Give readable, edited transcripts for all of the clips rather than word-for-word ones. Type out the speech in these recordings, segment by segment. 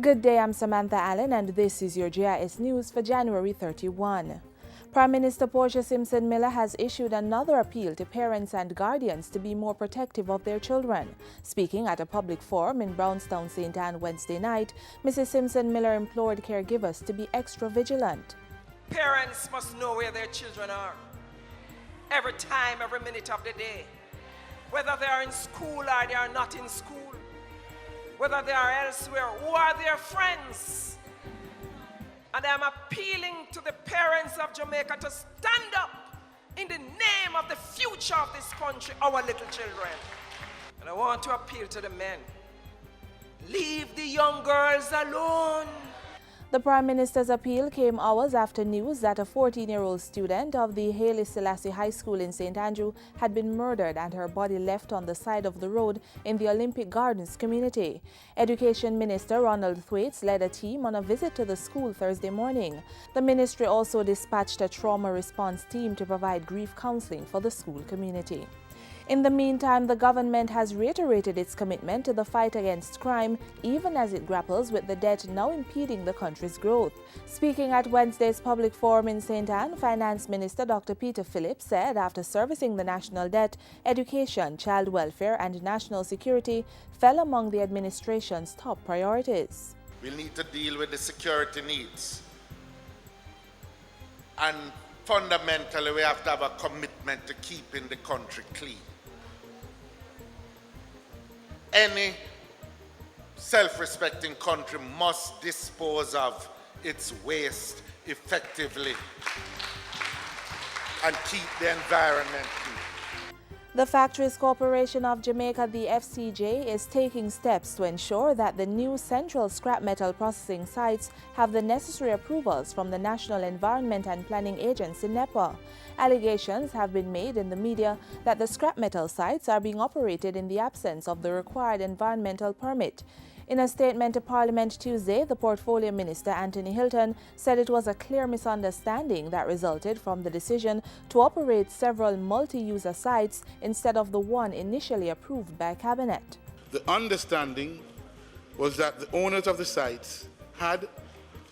Good day, I'm Samantha Allen and this is your Jis News for January 31. Prime Minister Portia Simpson Miller has issued another appeal to parents and guardians to be more protective of their children. Speaking at a public forum in Brownstown, St. Anne Wednesday night, Mrs. Simpson Miller implored caregivers to be extra vigilant. Parents must know where their children are. Every time, every minute of the day. Whether they are in school or they are not in school. Whether they are elsewhere, who are their friends. And I'm appealing to the parents of Jamaica to stand up in the name of the future of this country, our little children. And I want to appeal to the men. Leave the young girls alone. The Prime Minister's appeal came hours after news that a 14-year-old student of the Haile Selassie High School in St. Andrew had been murdered and her body left on the side of the road in the Olympic Gardens community. Education Minister Ronald Thwaites led a team on a visit to the school Thursday morning. The ministry also dispatched a trauma response team to provide grief counseling for the school community. In the meantime, the government has reiterated its commitment to the fight against crime, even as it grapples with the debt now impeding the country's growth. Speaking at Wednesday's public forum in St. Anne, Finance Minister Dr. Peter Phillips said after servicing the national debt, education, child welfare and national security fell among the administration's top priorities. We need to deal with the security needs. And fundamentally, we have to have a commitment to keeping the country clean. Any self-respecting country must dispose of its waste effectively and keep the environment clean. The Factories Corporation of Jamaica, the FCJ, is taking steps to ensure that the new central scrap metal processing sites have the necessary approvals from the National Environment and Planning Agency, NEPA. Allegations have been made in the media that the scrap metal sites are being operated in the absence of the required environmental permit. In a statement to Parliament Tuesday, the Portfolio Minister Anthony Hilton said it was a clear misunderstanding that resulted from the decision to operate several multi-user sites instead of the one initially approved by Cabinet. The understanding was that the owners of the sites had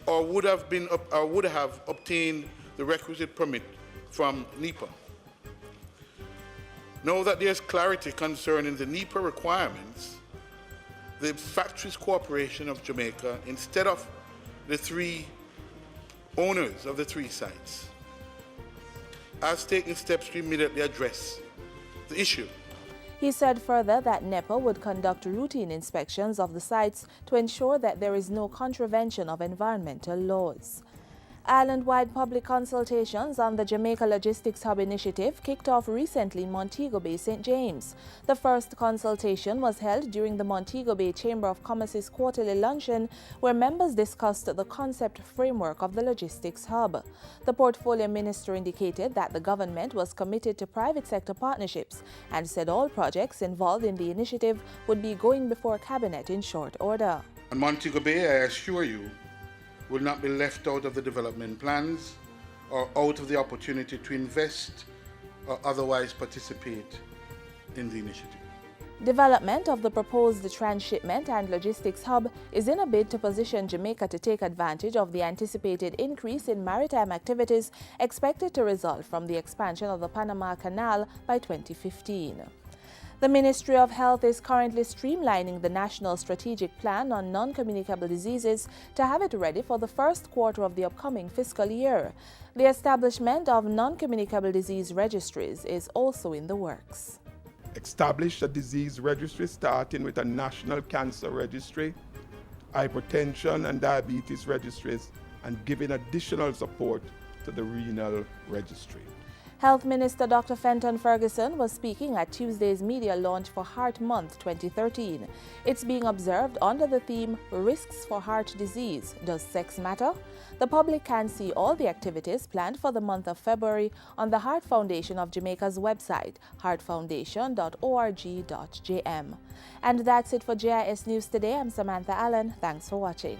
or would have obtained the requisite permit from NEPA. Now that there's clarity concerning the NEPA requirements, the Factories Corporation of Jamaica, instead of the three owners of the three sites, has taken steps to immediately address the issue. He said further that NEPA would conduct routine inspections of the sites to ensure that there is no contravention of environmental laws. Island-wide public consultations on the Jamaica Logistics Hub initiative kicked off recently in Montego Bay, St. James. The first consultation was held during the Montego Bay Chamber of Commerce's quarterly luncheon, where members discussed the concept framework of the logistics hub. The portfolio minister indicated that the government was committed to private sector partnerships and said all projects involved in the initiative would be going before Cabinet in short order. And Montego Bay, I assure you, will not be left out of the development plans or out of the opportunity to invest or otherwise participate in the initiative. Development of the proposed transshipment and logistics hub is in a bid to position Jamaica to take advantage of the anticipated increase in maritime activities expected to result from the expansion of the Panama Canal by 2015. The Ministry of Health is currently streamlining the National Strategic Plan on Non-Communicable Diseases to have it ready for the first quarter of the upcoming fiscal year. The establishment of non-communicable disease registries is also in the works. Establish a disease registry starting with a national cancer registry, hypertension and diabetes registries, and giving additional support to the renal registry. Health Minister Dr. Fenton Ferguson was speaking at Tuesday's media launch for Heart Month 2013. It's being observed under the theme, Risks for Heart Disease, Does Sex Matter? The public can see all the activities planned for the month of February on the Heart Foundation of Jamaica's website, heartfoundation.org.jm. And that's it for JIS News today. I'm Samantha Allen. Thanks for watching.